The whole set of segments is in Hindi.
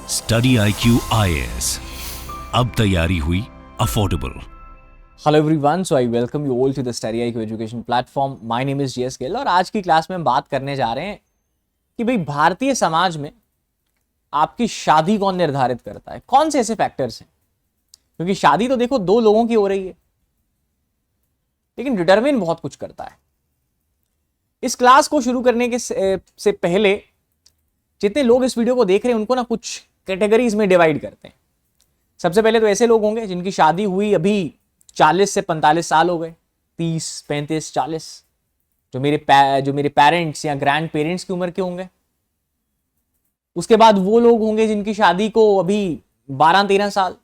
स्टडी IQ IAS, अब तैयारी हुई affordable. Hello everyone, so I welcome you all to the study IQ education platform. My name is GS Gill और आज की क्लास में हम बात करने जा रहे हैं कि भाई भारतीय समाज में आपकी शादी कौन निर्धारित करता है, कौन से ऐसे फैक्टर्स हैं। क्योंकि शादी तो देखो दो लोगों की हो रही है, लेकिन डिटरमिन बहुत कुछ करता है। इस क्लास को शुरू करने के से पहले जितने लोग इस वीडियो को देख रहे हैं उनको ना कुछ कैटेगरीज में डिवाइड करते हैं। सबसे पहले तो ऐसे लोग होंगे जिनकी शादी हुई अभी 40 से 45 साल हो गए, 30, 35, 40, जो मेरे पेरेंट्स या ग्रैंड पेरेंट्स की उम्र के होंगे। उसके बाद वो लोग होंगे जिनकी शादी को अभी 12-13 साल,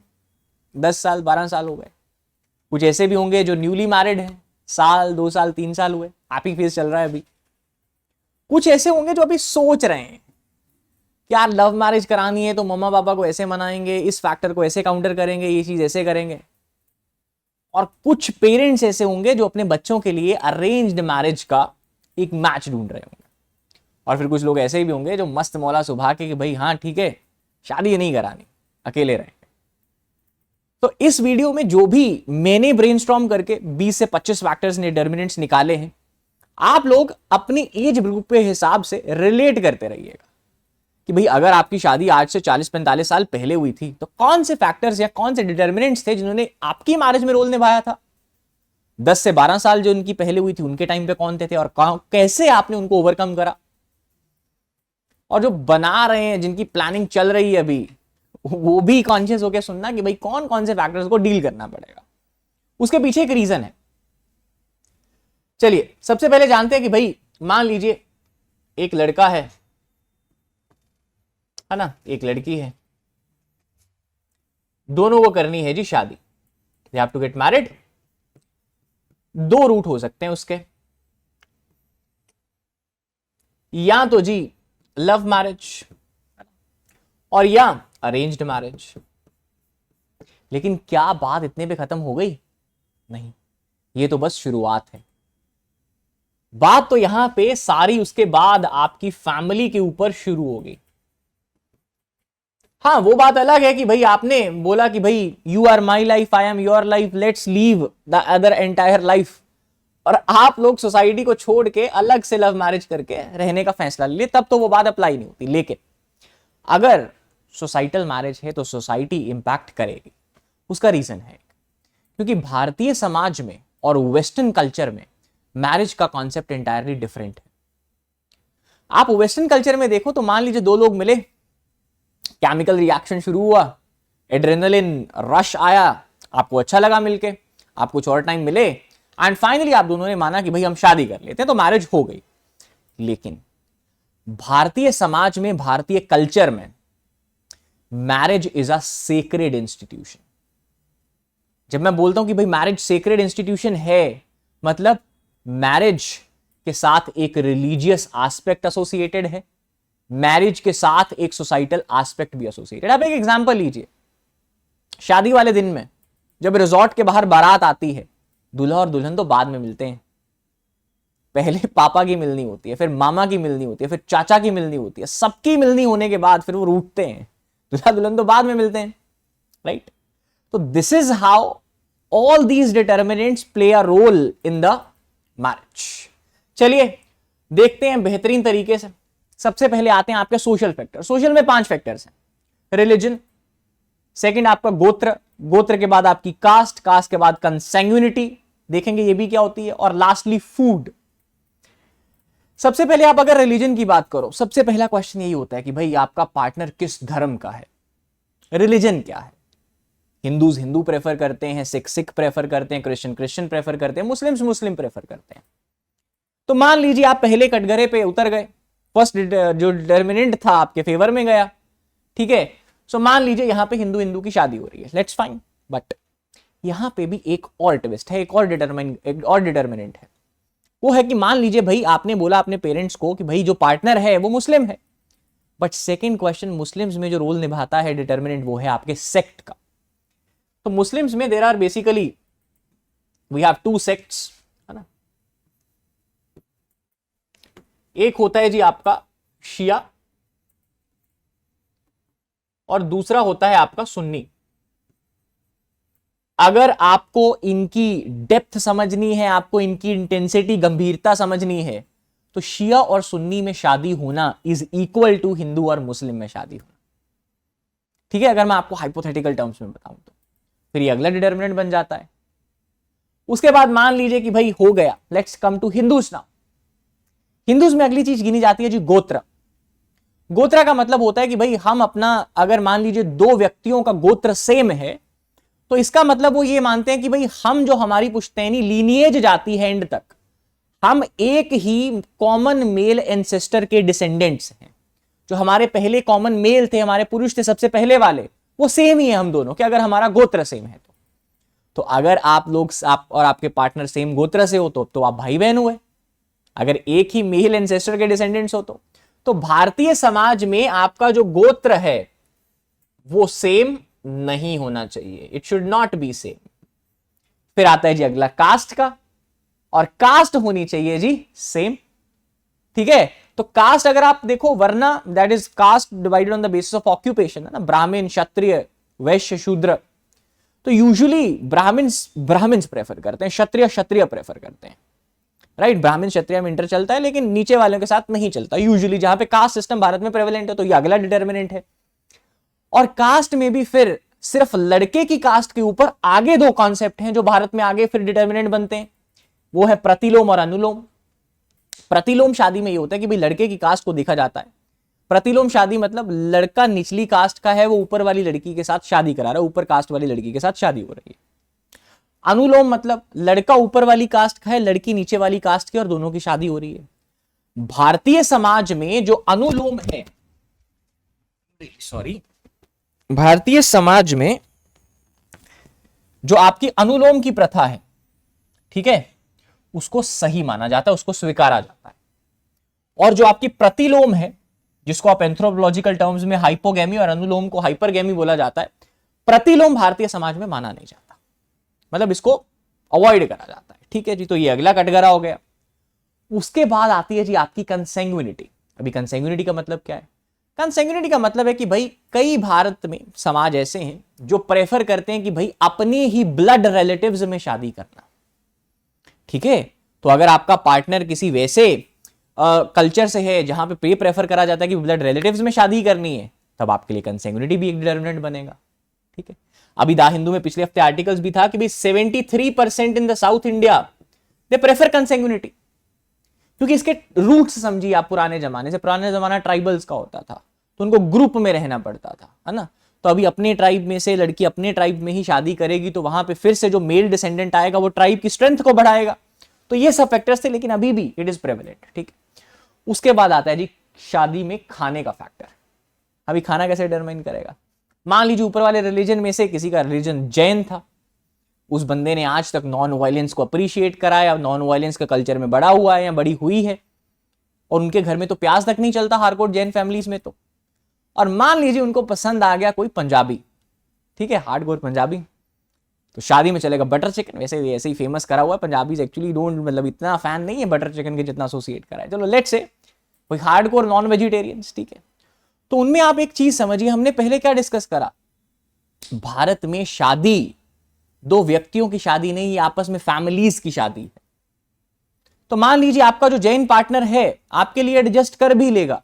10 साल, 12 साल हो गए। कुछ ऐसे भी होंगे जो न्यूली मैरिड हैं, साल, 2 साल, 3 साल हुए, हैप्पी फेज चल रहा है अभी। कुछ ऐसे होंगे जो अभी सोच रहे हैं कि यार लव मैरिज करानी है तो मम्मा पापा को ऐसे मनाएंगे, इस फैक्टर को ऐसे काउंटर करेंगे, ये चीज ऐसे करेंगे। और कुछ पेरेंट्स ऐसे होंगे जो अपने बच्चों के लिए अरेंज्ड मैरिज का एक मैच ढूंढ रहे होंगे। और फिर कुछ लोग ऐसे भी होंगे जो मस्त मौला सुभा के कि भाई हाँ ठीक है, शादी नहीं करानी, अकेले रहेंगे। तो इस वीडियो में जो भी मैंने ब्रेनस्टॉर्म करके 20 से 25 फैक्टर्स ने डिटरमिनेंट्स निकाले हैं, आप लोग अपनी एज ग्रुप के हिसाब से रिलेट करते रहिएगा कि भाई अगर आपकी शादी आज से 40-45 साल पहले हुई थी तो कौन से फैक्टर्स या कौन से डिटरमिनेंट्स थे जिन्होंने आपकी मैरिज में रोल निभाया था। 10 से 12 साल जो उनकी पहले हुई थी उनके टाइम पे कौन थे और कैसे आपने उनको ओवरकम करा। और जो बना रहे हैं, जिनकी प्लानिंग चल रही है अभी, वो भी कॉन्शियस होकर सुनना कि भाई कौन कौन से फैक्टर्स को डील करना पड़ेगा। उसके पीछे एक रीजन है। चलिए सबसे पहले जानते हैं कि भाई मान लीजिए एक लड़का है ना, एक लड़की है, दोनों को करनी है जी शादी। They have to get married. दो रूट हो सकते हैं उसके, या तो जी लव मैरिज और या अरेंज्ड मैरिज। लेकिन क्या बात इतने पे खत्म हो गई? नहीं, ये तो बस शुरुआत है। बात तो यहां पे सारी उसके बाद आपकी फैमिली के ऊपर शुरू होगी। हाँ, वो बात अलग है कि भाई आपने बोला कि भाई you are my life, I am your life, let's leave the other entire life, और आप लोग सोसाइटी को छोड़ के अलग से लव मैरिज करके रहने का फैसला ले लिए, तब तो वो बात अप्लाई नहीं होती। लेकिन अगर सोसाइटल मैरिज है तो सोसाइटी इंपैक्ट करेगी। उसका रीजन है क्योंकि भारतीय समाज में और वेस्टर्न कल्चर में मैरिज का कॉन्सेप्ट एंटायरली डिफरेंट है। आप वेस्टर्न कल्चर में देखो तो मान लीजिए दो लोग मिले, केमिकल रिएक्शन शुरू हुआ, एड्रेनलिन रश आया, आपको अच्छा लगा मिलके, आप कुछ और टाइम मिले, एंड फाइनली आप दोनों ने माना कि भाई हम शादी कर लेते हैं, तो मैरिज हो गई। लेकिन भारतीय समाज में, भारतीय कल्चर में marriage is a sacred institution. जब मैं बोलता हूं कि भाई मैरिज सेक्रेड इंस्टीट्यूशन है, मतलब मैरिज के साथ एक रिलीजियस एस्पेक्ट एसोसिएटेड है, मैरिज के साथ एक सोसाइटल एस्पेक्ट भी एसोसिएटेड। आप एक एग्जांपल लीजिए, शादी वाले दिन में जब रिजॉर्ट के बाहर बारात आती है, दूल्हा और दुल्हन तो बाद में मिलते हैं। पहले पापा की मिलनी होती है, फिर मामा की मिलनी होती है, फिर चाचा की मिलनी होती है, सबकी मिलनी होने के बाद फिर वो रूठते हैं। दूल्हा दुल्हन तो बाद में मिलते हैं, राइट? तो this is how all these determinants play a role in the marriage. चलिए देखते हैं बेहतरीन तरीके से। सबसे पहले आते हैं आपके सोशल फैक्टर। सोशल में 5 फैक्टर्स हैं। रिलीजन, सेकंड आपका गोत्र, गोत्र के बाद आपकी कास्ट, कास्ट के बाद कंसैंग्युइनिटी, देखेंगे ये भी क्या होती है, और लास्टली फूड। सबसे पहले आप अगर रिलीजन की बात करो, सबसे पहला क्वेश्चन यही होता है कि भाई आपका पार्टनर किस धर्म का है, रिलीजन क्या है। हिंदूज हिंदू प्रेफर करते हैं, सिख सिख प्रेफर करते हैं, क्रिश्चियन क्रिश्चियन प्रेफर करते हैं, मुस्लिम्स मुस्लिम प्रेफर करते हैं। तो मान लीजिए आप पहले कटघरे पे उतर गए, फर्स्ट जो डिटर्मिनेंट था आपके फेवर में गया, ठीक है। सो मान लीजिए यहां पे हिंदू हिंदू की शादी हो रही है, लेट्स फाइन। बट यहां पे भी एक और ट्विस्ट है, एक और डिटर्मिनेंट है। वो है कि मान लीजिए भाई आपने बोला अपने पेरेंट्स को कि भाई जो पार्टनर है वो मुस्लिम है, बट सेकेंड क्वेश्चन, मुस्लिम्स में जो रोल निभाता है डिटर्मिनेंट, वो है आपके सेक्ट का। तो मुस्लिम्स में there are basically we have 2 sects, है ना। एक होता है जी आपका शिया, और दूसरा होता है आपका सुन्नी। अगर आपको इनकी डेप्थ समझनी है, आपको इनकी इंटेंसिटी, गंभीरता समझनी है, तो शिया और सुन्नी में शादी होना इज इक्वल टू हिंदू और मुस्लिम में शादी होना। ठीक है, अगर मैं आपको हाइपोथेटिकल टर्म्स में बताऊं तो फिर ये अगला डिटर्मिनेंट बन जाता है। उसके बाद मान लीजिए कि भाई हो गया, let's come to Hindus now. Hindus में अगली चीज गिनी जाती है जी गोत्र। गोत्र का मतलब होता है कि भाई हम अपना, अगर मान लीजिए दो व्यक्तियों का गोत्र सेम है, तो इसका मतलब वो ये मानते हैं कि भाई हम जो हमारी पुश्तैनी लीनिएज जाती है एंड तक, हम एक ही कॉमन मेल एंसेस्टर के डिसेंडेंट्स हैं। जो हमारे पहले कॉमन मेल थे, हमारे पुरुष थे सबसे पहले वाले, वो सेम ही है हम दोनों के, अगर हमारा गोत्र सेम है तो अगर आप लोग, आप और आपके पार्टनर सेम गोत्र से हो तो आप भाई बहन हुए। अगर एक ही मेल एंसेस्टर के डिसेंडेंट्स हो तो भारतीय समाज में आपका जो गोत्र है वो सेम नहीं होना चाहिए, it should not be same. फिर आता है जी अगला कास्ट का, और कास्ट होनी चाहिए जी सेम। ठीक है, तो कास्ट अगर आप देखो, वरना that is caste divided on the basis of occupation, है ना, ब्राह्मण, क्षत्रिय, वैश्य, शूद्र। तो यूजुअली ब्राह्मण्स प्रेफर करते हैं, क्षत्रिय प्रेफर करते हैं, राइट। ब्राह्मण क्षत्रिय में इंटर चलता है, लेकिन नीचे वालों के साथ नहीं चलता यूजुअली, जहां पे कास्ट सिस्टम भारत में प्रेवलेंट है। तो ये अगला डिटर्मिनेंट है। और कास्ट में भी फिर सिर्फ लड़के की कास्ट के ऊपर आगे दो कॉन्सेप्ट हैं जो भारत में आगे फिर डिटर्मिनेंट बनते हैं, वो है प्रतिलोम और अनुलोम। प्रतिलोम शादी में ये होता है कि भाई लड़के की कास्ट को देखा जाता है। प्रतिलोम शादी मतलब लड़का निचली कास्ट का है, वो ऊपर वाली लड़की के साथ शादी करा रहा है, ऊपर कास्ट वाली लड़की के साथ शादी हो रही है। अनुलोम मतलब लड़का ऊपर वाली कास्ट का है, लड़की नीचे वाली कास्ट की, और दोनों की शादी हो रही है। भारतीय समाज में जो अनुलोम है, सॉरी, भारतीय समाज में जो आपकी अनुलोम की प्रथा है, ठीक है, उसको सही माना जाता है, उसको स्वीकारा जाता है। और जो आपकी प्रतिलोम है, जिसको आप एंथ्रोपोलॉजिकल टर्म्स में हाइपोगैमी और अनुलोम को हाइपरगैमी बोला जाता है, प्रतिलोम भारतीय समाज में माना नहीं जाता, मतलब इसको अवॉइड करा जाता है। ठीक है जी, तो ये अगला कटघरा हो गया। उसके बाद आती है जी आपकी कंसेंग्युइनिटी। अभी कंसेंग्युइनिटी का मतलब क्या है? कंसेंग्युइनिटी का मतलब है कि भाई कई भारत में समाज ऐसे हैं जो प्रेफर करते हैं कि भाई अपने ही ब्लड रिलेटिव्स में शादी करना। ठीक है, तो अगर आपका पार्टनर किसी वैसे कल्चर से है जहां पे प्रेफर करा जाता है कि ब्लड रिलेटिव्स में शादी करनी है, तब आपके लिए कंसेंग्युइनिटी भी एक डिटर्मिनेंट बनेगा। ठीक है, अभी दा हिंदू में पिछले हफ्ते आर्टिकल्स भी था कि भाई 73% in the south India they prefer consanguinity, क्योंकि इसके रूट्स समझिए आप। पुराने जमाना ट्राइबल्स का होता था, तो उनको ग्रुप में रहना पड़ता था, है ना। तो अभी अपने ट्राइब में से लड़की अपने ट्राइब में ही शादी करेगी, तो वहां पे फिर से जो मेल डिसेंडेंट आएगा वो ट्राइब की स्ट्रेंथ को बढ़ाएगा। तो ये सब फैक्टर्स थे, लेकिन अभी भी इट इज प्रेवलेंट। ठीक, उसके बाद आता है जी शादी में खाने का फैक्टर। अभी खाना कैसे डिटरमाइन करेगा? मान लीजिए ऊपर वाले रिलीजन में से किसी का रिलीजन जैन था, उस बंदे ने आज तक नॉन वायलेंस को अप्रिशिएट करा है, नॉन वायलेंस का कल्चर में बड़ा हुआ है या बड़ी हुई है, और उनके घर में तो प्याज तक नहीं चलता हार्डकोर जैन फैमिलीज में। तो और मान लीजिए उनको पसंद आ गया कोई पंजाबी, ठीक है, हार्डकोर पंजाबी, तो शादी में चलेगा बटर चिकन। वैसे ऐसे ही फेमस करा हुआ है, पंजाबीज एक्चुअली डोंट, मतलब इतना फैन नहीं है बटर चिकन के जितना एसोसिएट करा है। चलो लेट्स से कोई हार्डकोर नॉन वेजिटेरियंस, ठीक है। तो उनमें आप एक चीज समझिए, हमने पहले क्या डिस्कस करा, भारत में शादी दो व्यक्तियों की शादी नहीं, आपस में फैमिलीज की शादी है। तो मान लीजिए आपका जो जैन पार्टनर है आपके लिए एडजस्ट कर भी लेगा,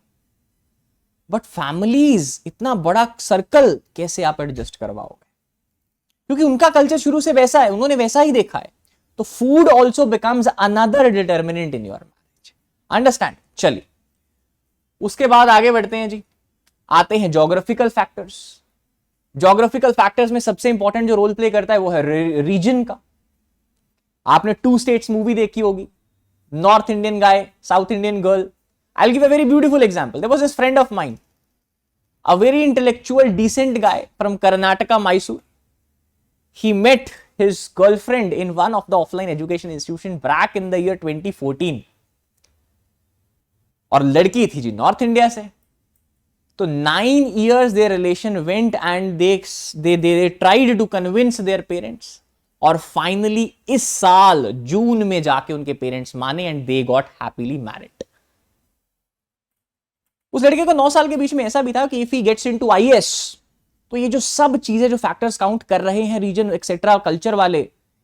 बट फैमिलीज, इतना बड़ा सर्कल कैसे आप एडजस्ट करवाओगे? क्योंकि उनका कल्चर शुरू से वैसा है, उन्होंने वैसा ही देखा है। तो food also becomes another determinant in your marriage. Understand? चलिए उसके बाद आगे बढ़ते हैं जी, आते हैं ज्योग्राफिकल फैक्टर्स। ज्योग्राफिकल फैक्टर्स में सबसे इंपॉर्टेंट जो रोल प्ले करता है वो है रीजन का। आपने 2 स्टेट्स मूवी देखी होगी, north Indian guy, south Indian girl. I will give a very beautiful example. There was this friend of mine, a very intellectual decent guy from Karnataka, Mysore. He met his girlfriend in one of the offline education institution back in the year 2014. और लड़की थी जी नॉर्थ इंडिया से। तो 9 years their relation went and they tried to convince their parents, और फाइनली इस साल जून में जाके उनके पेरेंट्स माने and they got happily married. उस लड़के को 9 साल के बीच में ऐसा भी था कि if he gets into IAS तो ये जो सब चीजें, जो फैक्टर्स काउंट कर रहे हैं रीजन एक्सेट्रा कल्चर वाले,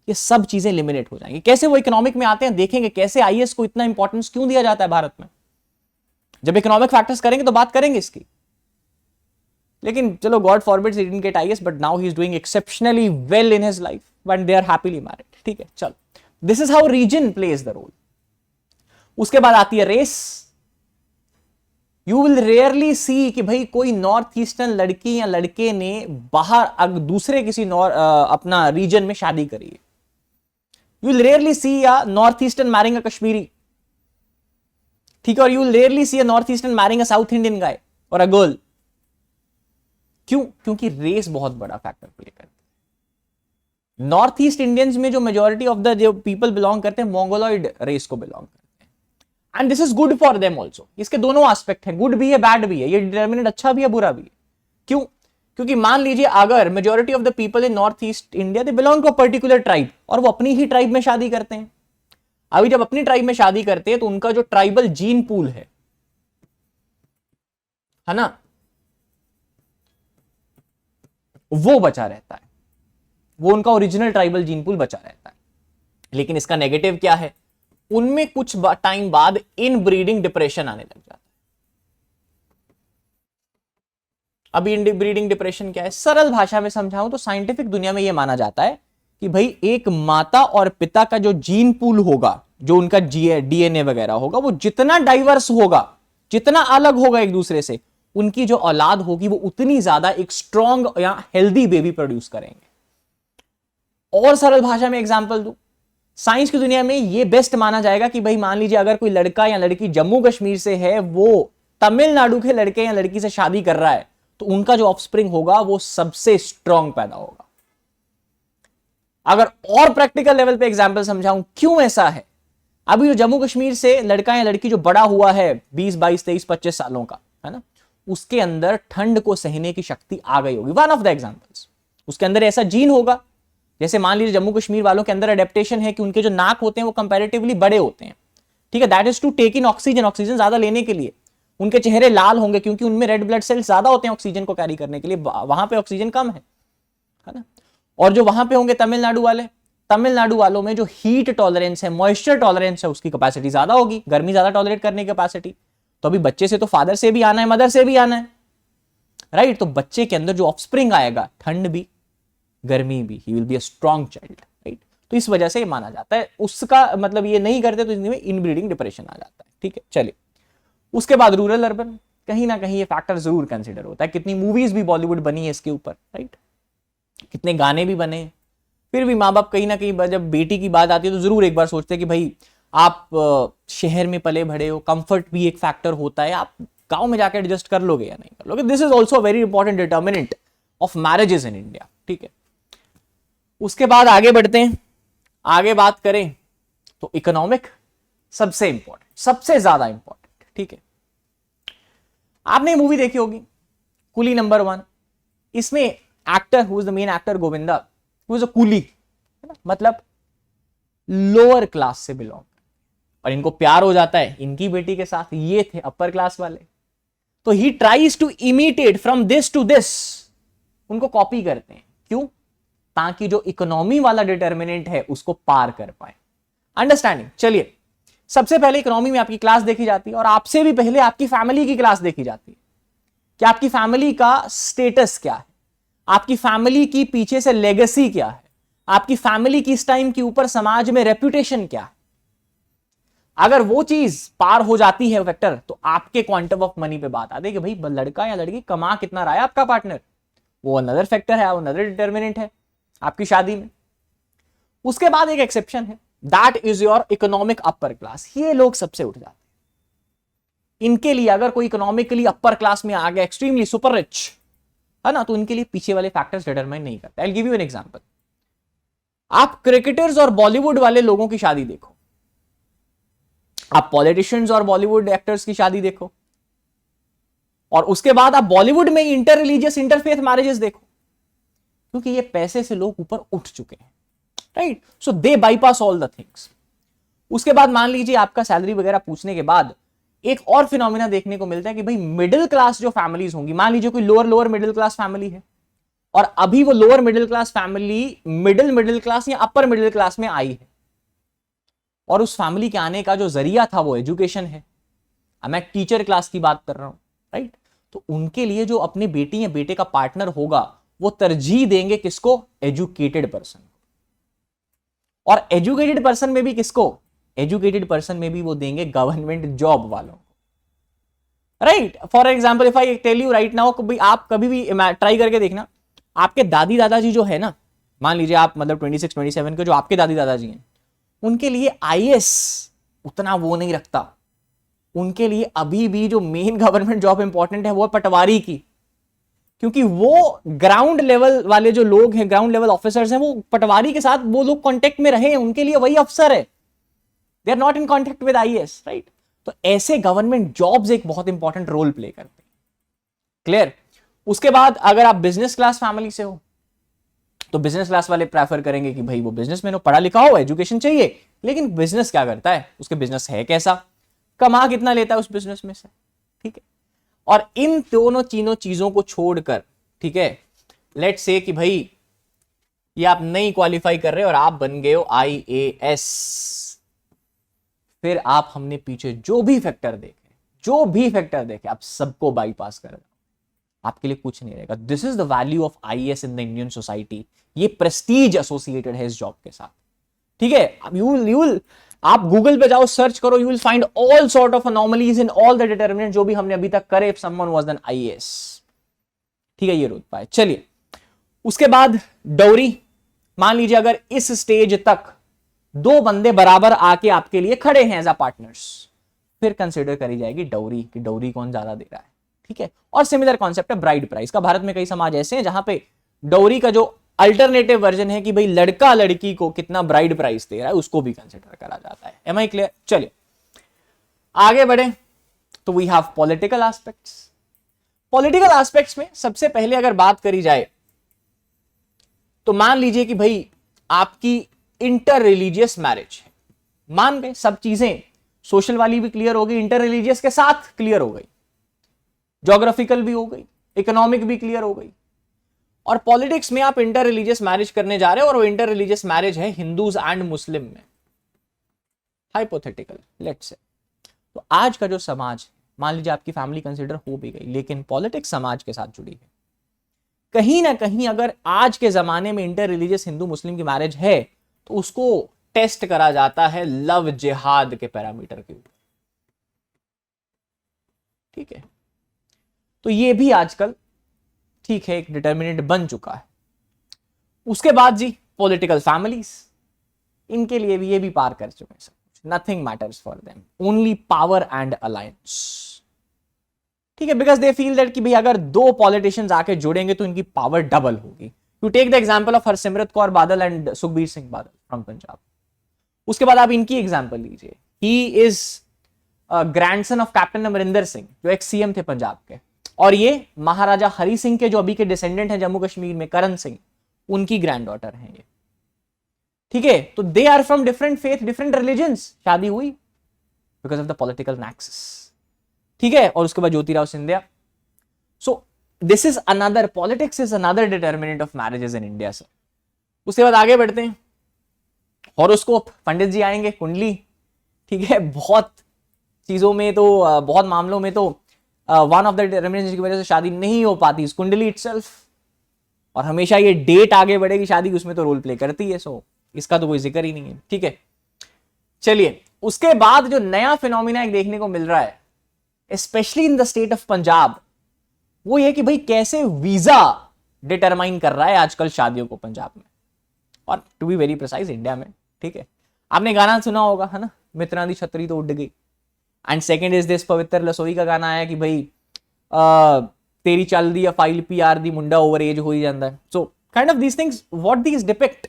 ये सब चीजें एलिमिनेट हो जाएंगी। कैसे वो इकोनॉमिक में आते हैं देखेंगे, कैसे आईएएस को इतना इंपॉर्टेंस क्यों दिया जाता है भारत में। जब इकोनॉमिक फैक्टर्स करेंगे तो बात करेंगे इसकी। लेकिन चलो, God forbids he didn't get IAS, but now he is doing exceptionally well in his life when they are happily married. ठीक है, चलो, this is how reason plays the role. उसके बाद आती है race. You will rarely see कि भाई कोई नॉर्थ ईस्टर्न लड़की या लड़के ने बाहर दूसरे किसी अपना रीजन में शादी करी है। यू विल रेयरली सी या north eastern marrying a Kashmiri, ठीक है, और you will rarely see a north eastern marrying a south Indian guy और अ गर्ल। क्यों? क्योंकि रेस बहुत बड़ा फैक्टर प्ले करता है। नॉर्थ ईस्ट इंडियंस में जो मेजोरिटी ऑफ द जो पीपल बिलोंग करते हैं, मोंगोलॉइड रेस को बिलोंग करते हैं, and this is good for them also. इसके दोनों एस्पेक्ट हैं, गुड भी है बैड भी है, ये डिटर्मिनेंट अच्छा भी है बुरा भी है। क्यों? क्योंकि मान लीजिए अगर majority of the people in North East India they belong to a particular tribe, और वो अपनी ही ट्राइब में शादी करते हैं। अभी जब अपनी ट्राइब में शादी करते हैं तो उनका जो ट्राइबल जीन पूल है ना, वो बचा रहता है, वो उनका ओरिजिनल ट्राइबल जीन पूल बचा रहता है। लेकिन इसका नेगेटिव क्या है? उनमें कुछ टाइम बाद इन ब्रीडिंग डिप्रेशन आने लग जाता है। अब इन ब्रीडिंग डिप्रेशन क्या है? सरल भाषा में समझाऊं तो साइंटिफिक दुनिया में यह माना जाता है कि भाई एक माता और पिता का जो जीन पूल होगा, जो उनका डीएनए वगैरह होगा, वो जितना डाइवर्स होगा, जितना अलग होगा एक दूसरे से, उनकी जो औलाद होगी वो उतनी ज्यादा एक स्ट्रॉन्ग या हेल्दी बेबी प्रोड्यूस करेंगे। और सरल भाषा में एग्जांपल दूं, साइंस की दुनिया में ये बेस्ट माना जाएगा कि भाई मान लीजिए अगर कोई लड़का या लड़की जम्मू कश्मीर से है, वो तमिलनाडु के लड़के या लड़की से शादी कर रहा है, तो उनका जो ऑफस्प्रिंग होगा वो सबसे स्ट्रॉन्ग पैदा होगा। अगर और प्रैक्टिकल लेवल पे एग्जांपल समझाऊं क्यों ऐसा है, अभी जो जम्मू कश्मीर से लड़का या लड़की जो बड़ा हुआ है 20, 22, 23, 25 सालों का, है ना, उसके अंदर ठंड को सहने की शक्ति आ गई होगी। वन ऑफ द एग्जांपल्स, उसके अंदर ऐसा जीन होगा, जैसे मान लीजिए जम्मू कश्मीर वालों के अंदर अडेप्टेशन है कि उनके जो नाक होते हैं वो कंपैरेटिवली बड़े होते हैं, ठीक है, that is to take in oxygen, oxygen ज्यादा लेने के लिए। उनके चेहरे लाल होंगे क्योंकि उनमें रेड ब्लड सेल्स ज्यादा होते हैं ऑक्सीजन को कैरी करने के लिए, वहां पे ऑक्सीजन कम है ना। और जो वहां पे होंगे तमिलनाडु वाले, तमिलनाडु वालों में जो हीट टॉलरेंस है, मॉइस्चर टॉलरेंस है, उसकी कैपेसिटी ज्यादा होगी, गर्मी ज्यादा टॉलरेट करने की कैपेसिटी। तो अभी बच्चे से तो फादर से भी आना है, मदर से भी आना है, राइट। तो बच्चे के अंदर जो ऑफस्प्रिंग आएगा, ठंड भी गर्मी भी, he will be a strong child, right. तो इस वजह से ये माना जाता है। उसका मतलब ये नहीं करते तो इसमें इनब्रीडिंग डिप्रेशन आ जाता है, ठीक है। चलिए, उसके बाद रूरल अर्बन, कहीं ना कहीं ये फैक्टर जरूर कंसिडर होता है। कितनी मूवीज भी बॉलीवुड बनी है इसके ऊपर, राइट, कितने गाने भी बने, फिर भी माँ बाप कहीं ना कहीं जब बेटी की बात आती है तो जरूर एक बार सोचते हैं कि भाई आप शहर में पले बढ़े हो, कंफर्ट भी एक फैक्टर होता है, आप गांव में जाकर एडजस्ट कर लोगे या नहीं कर लोगे। This is also very important determinant of marriages in India, ठीक है। उसके बाद आगे बढ़ते हैं, आगे बात करें तो इकोनॉमिक सबसे इंपॉर्टेंट, सबसे ज्यादा इंपॉर्टेंट, ठीक है। आपने मूवी देखी होगी कुली नंबर 1, इसमें actor who is the main actor Govinda, who is a coolie, है ना, मतलब लोअर क्लास से बिलोंग, और इनको प्यार हो जाता है इनकी बेटी के साथ, ये थे अपर क्लास वाले। तो he tries to imitate from this to this, उनको कॉपी करते हैं, क्यों? ताकि जो इकोनॉमी वाला डिटर्मिनेंट है उसको पार कर पाए। अंडरस्टैंडिंग। चलिए, सबसे पहले इकोनॉमी में आपकी क्लास देखी जाती है, और आपसे भी पहले आपकी फैमिली की क्लास देखी जाती है कि आपकी फैमिली का स्टेटस क्या है, आपकी फैमिली की पीछे से लेगेसी क्या है, आपकी फैमिली की इस टाइम के ऊपर समाज में रेप्यूटेशन क्या है। अगर वो चीज पार हो जाती है फैक्टर, तो आपके क्वांटम ऑफ मनी पे बात आती है कि भाई लड़का या लड़की कमा कितना रहा है आपका पार्टनर, वो अनदर फैक्टर है, वो अनदर डिटर्मिनेंट है आपकी शादी में। उसके बाद एक एक्सेप्शन है, that is your economic upper class. ये लोग सबसे उठ जाते हैं। इनके लिए अगर कोई इकोनॉमिकली अपर क्लास में आ गया, एक्सट्रीमली सुपर रिच, है ना, तो इनके लिए पीछे वाले फैक्टर्स डिटरमाइन नहीं करते। आई will give you an example. आप क्रिकेटर्स और बॉलीवुड वाले लोगों की शादी देखो, आप पॉलिटिशियंस और बॉलीवुड एक्टर्स की शादी देखो, और उसके बाद आप बॉलीवुड में इंटर रिलीजियस इंटरफेथ मैरिजेस देखो, क्योंकि ये पैसे से लोग ऊपर उठ चुके हैं, right. So they bypass all the things. उसके बाद मान लीजिए आपका सैलरी वगैरह पूछने के बाद एक और फिनोमिना देखने को मिलता है कि भाई मिडिल क्लास जो फैमिलीज होंगी, मान लीजिए कोई लोअर मिडिल क्लास फैमिली है, और अभी वो lower middle class family middle class या अपर मिडिल क्लास में आई है, और उस फैमिली के आने का जो जरिया था वो एजुकेशन है। अब मैं टीचर क्लास की बात कर रहा हूं, राइट? तो उनके लिए जो अपनी बेटी या बेटे का पार्टनर होगा वो तरजीह देंगे किसको? Educated person. और एजुकेटेड पर्सन में भी किसको? एजुकेटेड पर्सन में भी वो देंगे गवर्नमेंट जॉब वालों को, right? For example if I tell you right now, आप कभी भी ट्राई करके देखना, आपके दादी दादाजी जो है ना, मान लीजिए आप मतलब 26-27 के जो आपके दादी दादाजी हैं, उनके लिए आईएएस उतना वो नहीं रखता। उनके लिए अभी भी जो मेन गवर्नमेंट जॉब इंपॉर्टेंट है वो पटवारी की, क्योंकि वो ग्राउंड लेवल वाले जो लोग हैं, ग्राउंड लेवल ऑफिसर्स हैं, वो पटवारी के साथ वो लोग कांटेक्ट में रहे हैं, उनके लिए वही अफसर है। They are not in contact with IAS, right? तो ऐसे गवर्नमेंट जॉब्स एक बहुत इंपॉर्टेंट रोल प्ले करते हैं। क्लियर? उसके बाद अगर आप बिजनेस क्लास फैमिली से हो तो बिजनेस क्लास वाले प्रेफर करेंगे कि भाई वो बिजनेसमैन हो, पढ़ा लिखा हो, एजुकेशन चाहिए, लेकिन बिजनेस क्या करता है, उसके बिजनेस है कैसा, कमा कितना लेता है उस बिजनेस में से, ठीक है? और इन दोनों तीनों चीजों को छोड़कर, ठीक है, लेट्स से कि भाई ये आप नहीं क्वालिफाई कर रहे और आप बन गए हो आईएएस, फिर आप हमने पीछे जो भी फैक्टर देखे आप सबको बाईपास कर दो, आपके लिए कुछ नहीं रहेगा। This is the value of IAS in the Indian society. ये प्रेस्टीज एसोसिएटेड है इस जॉब के साथ, ठीक है? आप गूगल पे जाओ, सर्च करो, you will find all sort of anomalies in all the determinant जो भी हमने अभी तक करे if someone was an IAS, ठीक है? ये रुतबा है। चलिए, उसके बाद डौरी। मान लीजिए अगर इस स्टेज तक दो बंदे बराबर आके आपके लिए खड़े हैं एज अ पार्टनर्स, फिर कंसिडर करी जाएगी डौरी, कि डौरी कौन ज्यादा दे रहा है, ठीक है? और सिमिलर कॉन्सेप्ट है ब्राइड प्राइस का। भारत में कई समाज ऐसे हैं जहां पे डौरी का जो अल्टरनेटिव वर्जन है कि भाई लड़का लड़की को कितना ब्राइड प्राइस दे रहा है, उसको भी कंसिडर करा जाता है। Am I clear? चलिए आगे बढ़े तो we have political aspects. Political aspects में सबसे पहले अगर बात करी जाए तो मान लीजिए कि भाई आपकी इंटर रिलीजियस मैरिज है, मान गए सब चीजें, सोशल वाली भी क्लियर हो गई, इंटर रिलीजियस के साथ क्लियर हो गई, ज्योग्राफिकल भी हो गई, इकोनॉमिक भी क्लियर हो गई, और पॉलिटिक्स में आप इंटर रिलीजियस मैरिज करने जा रहे हो और वो इंटर रिलीजियस मैरिज है हिंदूज एंड मुस्लिम में, हाइपोथेटिकल लेट्स से। तो आज का जो समाज, मान लीजिए आपकी फैमिली कंसिडर हो भी गई, लेकिन पॉलिटिक्स समाज के साथ जुड़ी है, कहीं ना कहीं अगर आज के जमाने में इंटर रिलीजियस हिंदू मुस्लिम की मैरिज है तो उसको टेस्ट करा जाता है लव जिहाद के पैरामीटर के ऊपर, ठीक है? तो ये भी आजकल, ठीक है, एक डिटर्मिनेंट बन चुका है। उसके बाद जी पॉलिटिकल फैमिलीज, इनके लिए भी ये भी पार कर चुके हैं सब कुछ, nothing matters for them, only power and alliance, ठीक है? बिकॉज दे फील दैट कि भाई अगर दो पॉलिटिशियंस आके जुड़ेंगे तो इनकी पावर डबल होगी। You take the example of Harsimrat Kaur Badal and Sukhbir Singh Badal from Punjab. उसके बाद आप इनकी एग्जांपल लीजिए, he is grandson of captain Amarinder Singh जो एक्स सीएम थे पंजाब के, और ये महाराजा हरि सिंह के जो अभी के डिसेंडेंट हैं जम्मू कश्मीर में, करण सिंह, उनकी ग्रैंड डॉटर हैं ये, ठीक है? तो they are from different faith, different religions, शादी हुई because of the political nexus, ठीक है? और उसके बाद Jyotirao Scindia. So this is another, politics is another determinant of marriages in India sir. उसके बाद आगे बढ़ते हैं, हॉरोस्कोप, पंडित जी आएंगे, कुंडली, ठीक है? बहुत चीजों में तो, बहुत मामलों में तो वन ऑफ द डिटर्मिनेंट्स की वजह से शादी नहीं हो पाती इस कुंडली इटसेल्फ, और हमेशा ये डेट आगे बढ़ेगी शादी की, उसमें तो रोल प्ले करती है, सो इसका तो कोई जिक्र ही नहीं है, ठीक है? चलिए, उसके बाद जो नया फिनोमिना एक देखने को मिल रहा है specially in the state of Punjab, वो ये कि भाई कैसे वीजा डिटरमाइन कर रहा है आजकल शादियों को पंजाब में, और to be very precise India में, ठीक है? आपने गाना सुना होगा, है ना, मित्रा दी छतरी तो उड़ गई, एंड सेकंड इज दिस पवित्र लसोई का गाना आया कि भाई तेरी चल दी फाइल पीआर दी मुंडा ओवर एज हो ही जाता है। So kind of these things what these depict.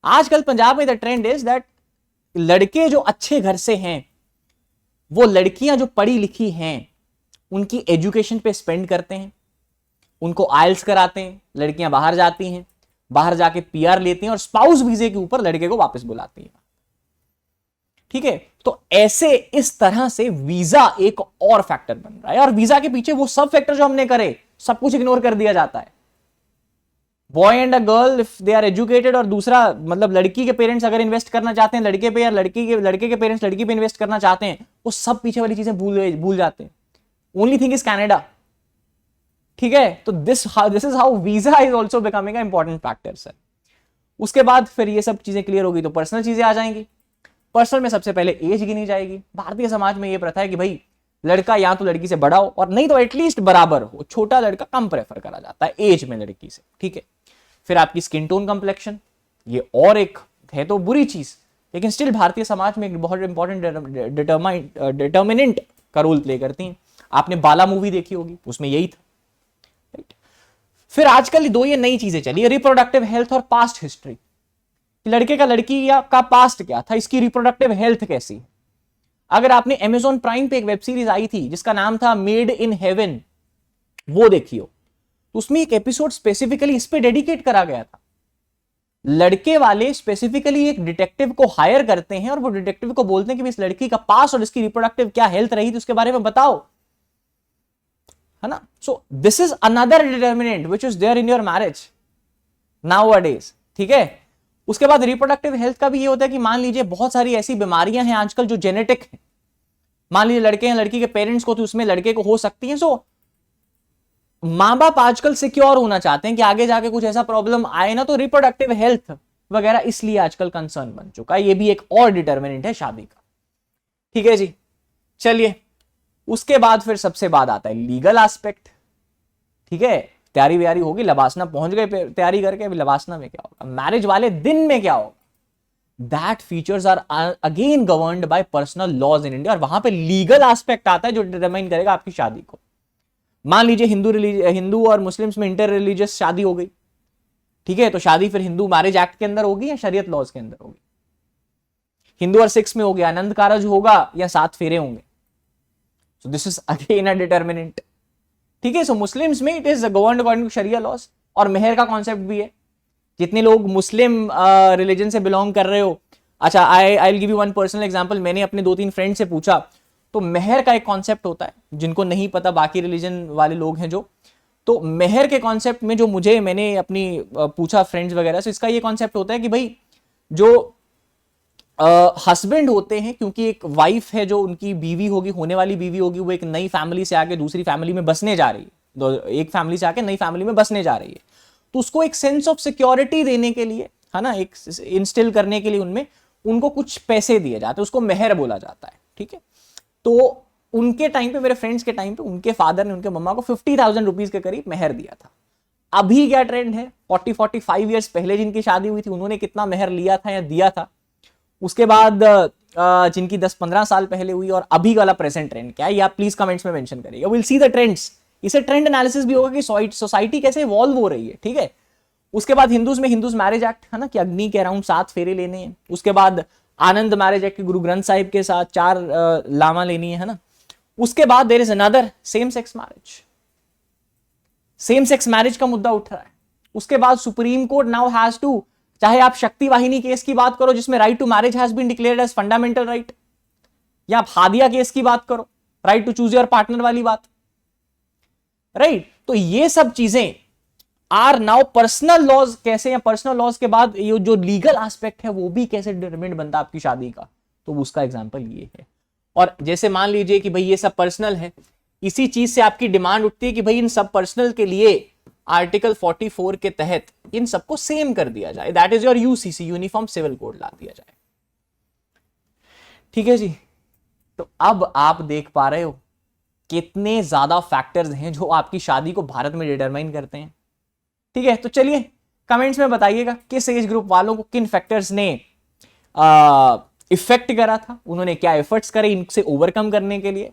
आजकल पंजाब में द ट्रेंड इज दैट लड़के जो अच्छे घर से हैं, वो लड़कियां जो पढ़ी लिखी हैं उनकी एजुकेशन पे स्पेंड करते हैं, उनको आइल्स कराते हैं, लड़कियां बाहर जाती हैं, बाहर जाके पीआर लेती हैं और स्पाउस वीजे के ऊपर लड़के को वापस बुलाती हैं, ठीक है? तो ऐसे इस तरह से वीजा एक और फैक्टर बन रहा है, और वीजा के पीछे वो सब फैक्टर जो हमने करे सब कुछ इग्नोर कर दिया जाता है। Boy and a girl if they are educated, और दूसरा मतलब लड़की के पेरेंट्स अगर इन्वेस्ट करना चाहते हैं लड़के पे, या लड़के के पेरेंट्स लड़की पे इन्वेस्ट करना चाहते हैं, वो सब पीछे वाली चीजें भूल जाते हैं. Only thing is Canada. ठीक है, तो this is how visa is also becoming a important factor sir. उसके बाद फिर ये सब चीजें क्लियर होगी तो पर्सनल चीजें आ जाएंगी. पर्सनल में सबसे पहले एज गिनी जाएगी. भारतीय समाज में ये प्रथा है कि भाई लड़का या तो लड़की से बड़ा हो और नहीं तो एटलीस्ट बराबर हो. छोटा लड़का कम प्रेफर करा जाता है एज में लड़की से. ठीक है, फिर आपकी स्किन टोन कंप्लेक्शन, ये और एक है तो बुरी चीज, लेकिन स्टिल भारतीय समाज में एक बहुत इंपॉर्टेंट डिटर्मिनेंट का रोल प्ले करती हैं. आपने बाला मूवी देखी होगी, उसमें यही था. राइट. फिर आजकल दो ये नई चीजें चली, रिप्रोडक्टिव हेल्थ और पास्ट हिस्ट्री. लड़के का लड़की या का पास्ट क्या था, इसकी रिप्रोडक्टिव हेल्थ कैसी है. अगर आपने अमेजॉन प्राइम पे एक वेब सीरीज आई थी जिसका नाम था मेड इन हेवन, वो देखियो, तो उसमें एक एपिसोड स्पेसिफिकली इस पे डेडिकेट करा गया था. लड़के वाले स्पेसिफिकली एक डिटेक्टिव को हायर करते हैं और वो डिटेक्टिव को बोलते हैं कि इस लड़की का पास्ट और इसकी रिप्रोडक्टिव क्या हेल्थ रही थी उसके बारे में बताओ, है ना. So this is another determinant which is there in your marriage nowadays. ठीक है, उसके बाद रिप्रोडक्टिव हेल्थ का भी ये होता है कि मान लीजिए बहुत सारी ऐसी बीमारियां हैं आजकल जो जेनेटिक है. मान लीजिए लड़के हैं, लड़की के पेरेंट्स को तो उसमें लड़के को हो सकती है. सो मां बाप आजकल सिक्योर होना चाहते हैं कि आगे जाके कुछ ऐसा प्रॉब्लम आए ना, तो रिप्रोडक्टिव हेल्थ वगैरह इसलिए आजकल कंसर्न बन चुका है. ये भी एक और डिटर्मिनेंट है शादी का. ठीक है जी, चलिए उसके बाद फिर सबसे बाद आता है लीगल एस्पेक्ट. ठीक है, तैयारी व्यारी होगी, लबासना पहुंच गए तैयारी करके, अभी लबासना में क्या होगा, मैरिज वाले दिन में क्या होगा, that features are again governed by personal laws in India. और वहां पे लीगल एस्पेक्ट आता है जो डिटरमाइन करेगा आपकी शादी को. मान लीजिए हिंदू और मुस्लिम्स में इंटर रिलीजियस शादी हो गई. ठीक है, तो शादी फिर हिंदू मैरिज एक्ट के अंदर होगी या शरीयत लॉज के अंदर होगी. हिंदू और सिक्स में हो गया आनंद कारज होगा या 7 फेरे होंगे. So this is again a determinant. ठीक है, सो मुस्लिम्स में it is governed according to sharia laws. और मेहर का कॉन्सेप्ट भी है. जितने लोग मुस्लिम रिलीजन से बिलोंग कर रहे हो, अच्छा आई will give you one personal example. मैंने अपने 2-3 फ्रेंड से पूछा तो मेहर का एक कॉन्सेप्ट होता है, जिनको नहीं पता बाकी रिलीजन वाले लोग हैं जो, तो मेहर के कॉन्सेप्ट में जो मैंने अपनी पूछा फ्रेंड्स वगैरह से, इसका ये कॉन्सेप्ट होता है कि भाई जो हस्बैंड होते हैं, क्योंकि एक वाइफ है जो उनकी बीवी होगी, होने वाली बीवी होगी, वो एक नई फैमिली से आके दूसरी फैमिली में बसने जा रही है, एक फैमिली से आके नई फैमिली में बसने जा रही है, तो उसको एक सेंस ऑफ सिक्योरिटी देने के लिए, है ना, एक इंस्टिल करने के लिए उनमें उनको कुछ पैसे दिए जाते हैं, उसको मेहर बोला जाता है. ठीक है, तो उनके टाइम पे, मेरे फ्रेंड्स के टाइम पे, उनके फादर ने उनके मम्मा को 50,000 रुपीज के करीब मेहर दिया था. अभी क्या ट्रेंड है, 40-45 ईयर्स पहले जिनकी शादी हुई थी उन्होंने कितना मेहर लिया था या दिया था, उसके बाद जिनकी 10-15 साल पहले हुई, और अभी वाला प्रेजेंट ट्रेंड क्या है, ये आप प्लीज कमेंट्स में मेंशन करिएगा. Will see the trends. इसे ट्रेंड एनालिसिस भी होगा कि सोसाइटी कैसे इवॉल्व हो रही है. ठीक है, उसके बाद हिंदूज में हिंदूज मैरिज एक्ट, है ना, कि अग्नि के अराउंड 7 फेरे लेने हैं. उसके बाद आनंद मैरिज एक्ट, गुरु ग्रंथ साहिब के साथ 4 लामा लेनी है ना. उसके बाद there is another same sex marriage. Same sex marriage का मुद्दा उठ रहा है. उसके बाद Supreme Court now has to, चाहे आप शक्ति वाहिनी केस की बात करो जिसमें right to marriage has been declared as fundamental right, या आप हादिया केस की बात करो, right to choose your partner वाली बात, राइट. तो ये सब चीजें आर नाउ पर्सनल लॉज कैसे, या पर्सनल लॉज के बाद ये जो लीगल एस्पेक्ट है वो भी कैसे डिटरमिनेंट बनता है आपकी शादी का, तो उसका एग्जांपल ये है. और जैसे मान लीजिए कि भाई ये सब पर्सनल है, इसी चीज से आपकी डिमांड उठती है कि भाई इन सब पर्सनल के लिए आर्टिकल 44 के तहत इन सबको सेम कर दिया जाए, that is your UCC, uniform civil code ला दिया जाए. ठीक है जी, तो अब आप देख पा रहे हो कितने ज्यादा फैक्टर्स हैं जो आपकी शादी को भारत में डिटरमाइन करते हैं. ठीक है, तो चलिए कमेंट्स में बताइएगा किस एज ग्रुप वालों को किन फैक्टर्स ने इफेक्ट करा था, उन्होंने क्या एफर्ट्स करे इनसे ओवरकम करने के लिए,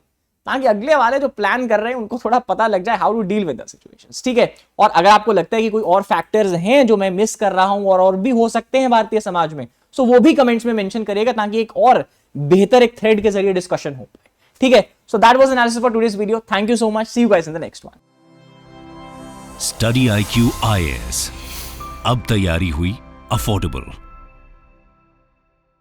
ताकि अगले वाले जो प्लान कर रहे हैं उनको थोड़ा पता लग जाए how to deal with the situations. ठीक है, और अगर आपको लगता है कि कोई और फैक्टर्स हैं जो मैं मिस कर रहा हूं और भी हो सकते हैं भारतीय समाज में, सो वो भी कमेंट्स में मेंशन करिएगा ताकि एक और बेहतर एक थ्रेड के जरिए डिस्कशन हो पाए. ठीक है, so that was analysis for today's video. Thank you so much, see you guys in the next one. Study IQ IAS, अब तैयारी हुई अफोर्डेबल.